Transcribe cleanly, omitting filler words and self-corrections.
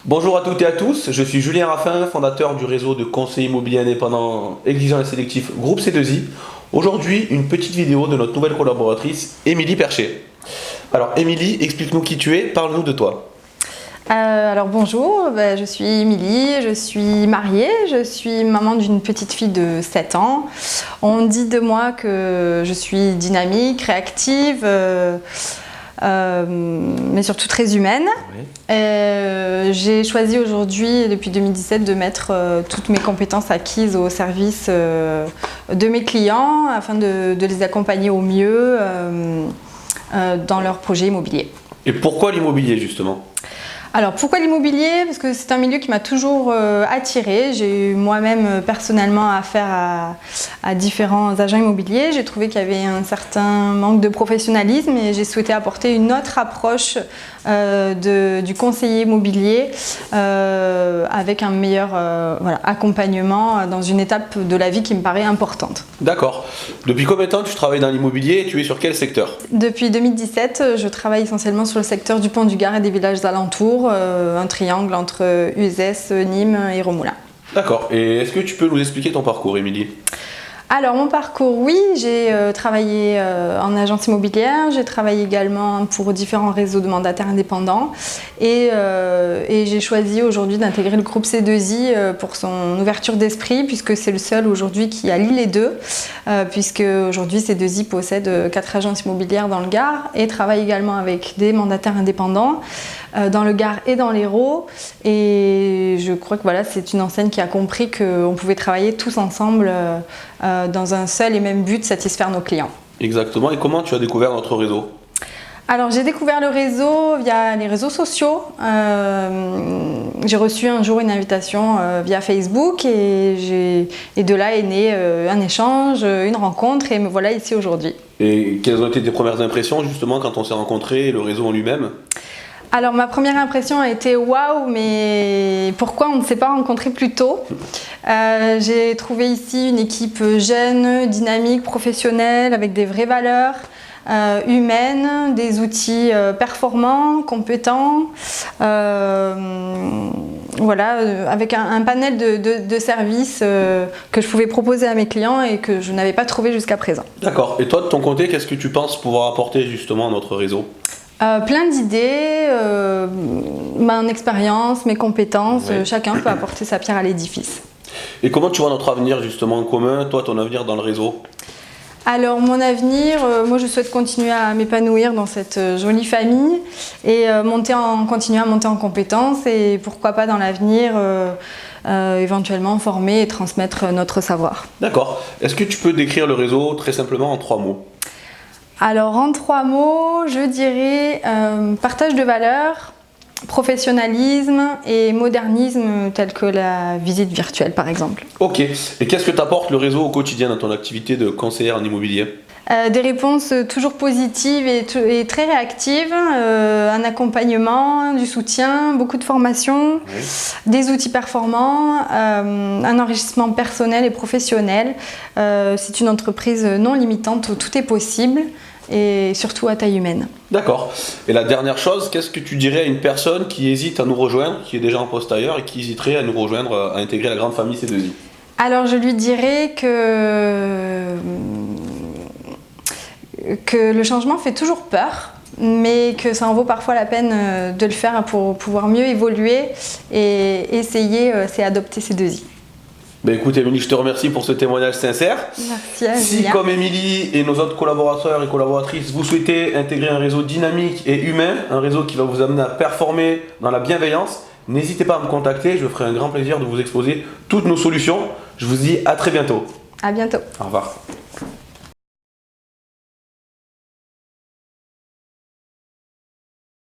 Bonjour à toutes et à tous, je suis Julien Raffin, fondateur du réseau de conseillers immobiliers indépendants exigeants et sélectifs Groupe C2I. Aujourd'hui, une petite vidéo de notre nouvelle collaboratrice, Émilie Percher. Alors Émilie, explique-nous qui tu es, parle-nous de toi. Alors bonjour, je suis Émilie, je suis mariée, je suis maman d'une petite fille de 7 ans. On dit de moi que je suis dynamique, réactive, mais surtout très humaine. Oui. J'ai choisi aujourd'hui, depuis 2017, de mettre toutes mes compétences acquises au service de mes clients afin de les accompagner au mieux dans leurs projets immobiliers. Et pourquoi l'immobilier justement ? Alors pourquoi l'immobilier ? Parce que c'est un milieu qui m'a toujours attirée. J'ai eu moi-même personnellement affaire à différents agents immobiliers. J'ai trouvé qu'il y avait un certain manque de professionnalisme et j'ai souhaité apporter une autre approche du conseiller immobilier avec un meilleur accompagnement dans une étape de la vie qui me paraît importante. D'accord. Depuis combien de temps tu travailles dans l'immobilier et tu es sur quel secteur ? Depuis 2017, je travaille essentiellement sur le secteur du Pont-du-Gard et des villages alentours, un triangle entre Uzès, Nîmes et Remoulins. D'accord. Et est-ce que tu peux nous expliquer ton parcours, Émilie ? Alors mon parcours, oui, j'ai travaillé en agence immobilière, j'ai travaillé également pour différents réseaux de mandataires indépendants et j'ai choisi aujourd'hui d'intégrer le groupe C2I pour son ouverture d'esprit puisque c'est le seul aujourd'hui qui allie les deux puisque aujourd'hui C2I possède 4 agences immobilières dans le Gard et travaille également avec des mandataires indépendants dans le Gard et dans l'Hérault et je crois que voilà, c'est une enseigne qui a compris qu'on pouvait travailler tous ensemble dans un seul et même but, satisfaire nos clients. Exactement. Et comment tu as découvert notre réseau ? Alors j'ai découvert le réseau via les réseaux sociaux. J'ai reçu un jour une invitation via Facebook et de là est né un échange, une rencontre et me voilà ici aujourd'hui. Et quelles ont été tes premières impressions justement quand on s'est rencontrés, le réseau en lui-même ? Alors ma première impression a été waouh, mais pourquoi on ne s'est pas rencontrés plus tôt ? J'ai trouvé ici une équipe jeune, dynamique, professionnelle, avec des vraies valeurs humaines, des outils performants, compétents, avec un panel de services que je pouvais proposer à mes clients et que je n'avais pas trouvé jusqu'à présent. D'accord. Et toi de ton côté, qu'est-ce que tu penses pouvoir apporter justement à notre réseau ? Plein d'idées, mon expérience, mes compétences, Oui. Chacun peut apporter sa pierre à l'édifice. Et comment tu vois notre avenir justement en commun, toi ton avenir dans le réseau ? Alors mon avenir, moi je souhaite continuer à m'épanouir dans cette jolie famille et continuer à monter en compétences et pourquoi pas dans l'avenir éventuellement former et transmettre notre savoir. D'accord. Est-ce que tu peux décrire le réseau très simplement en 3 mots ? Alors en 3 mots, je dirais partage de valeurs, professionnalisme et modernisme tel que la visite virtuelle par exemple. Ok. Et qu'est-ce que t'apporte le réseau au quotidien dans ton activité de conseillère en immobilier ? Des réponses toujours positives et très réactives, un accompagnement, du soutien, beaucoup de formation, Oui. des outils performants, un enrichissement personnel et professionnel. C'est une entreprise non limitante où tout est possible et surtout à taille humaine. D'accord. Et la dernière chose, qu'est-ce que tu dirais à une personne qui hésite à nous rejoindre, qui est déjà en poste ailleurs et qui hésiterait à nous rejoindre, à intégrer la grande famille C2I ? Alors je lui dirais que le changement fait toujours peur, mais que ça en vaut parfois la peine de le faire pour pouvoir mieux évoluer et essayer, c'est adopter C2I. Ben écoute Émilie, je te remercie pour ce témoignage sincère. Merci à Si Julien. comme Émilie et nos autres collaborateurs et collaboratrices, vous souhaitez intégrer un réseau dynamique et humain, un réseau qui va vous amener à performer dans la bienveillance, n'hésitez pas à me contacter, je me ferai un grand plaisir de vous exposer toutes nos solutions. Je vous dis à très bientôt. À bientôt. Au revoir.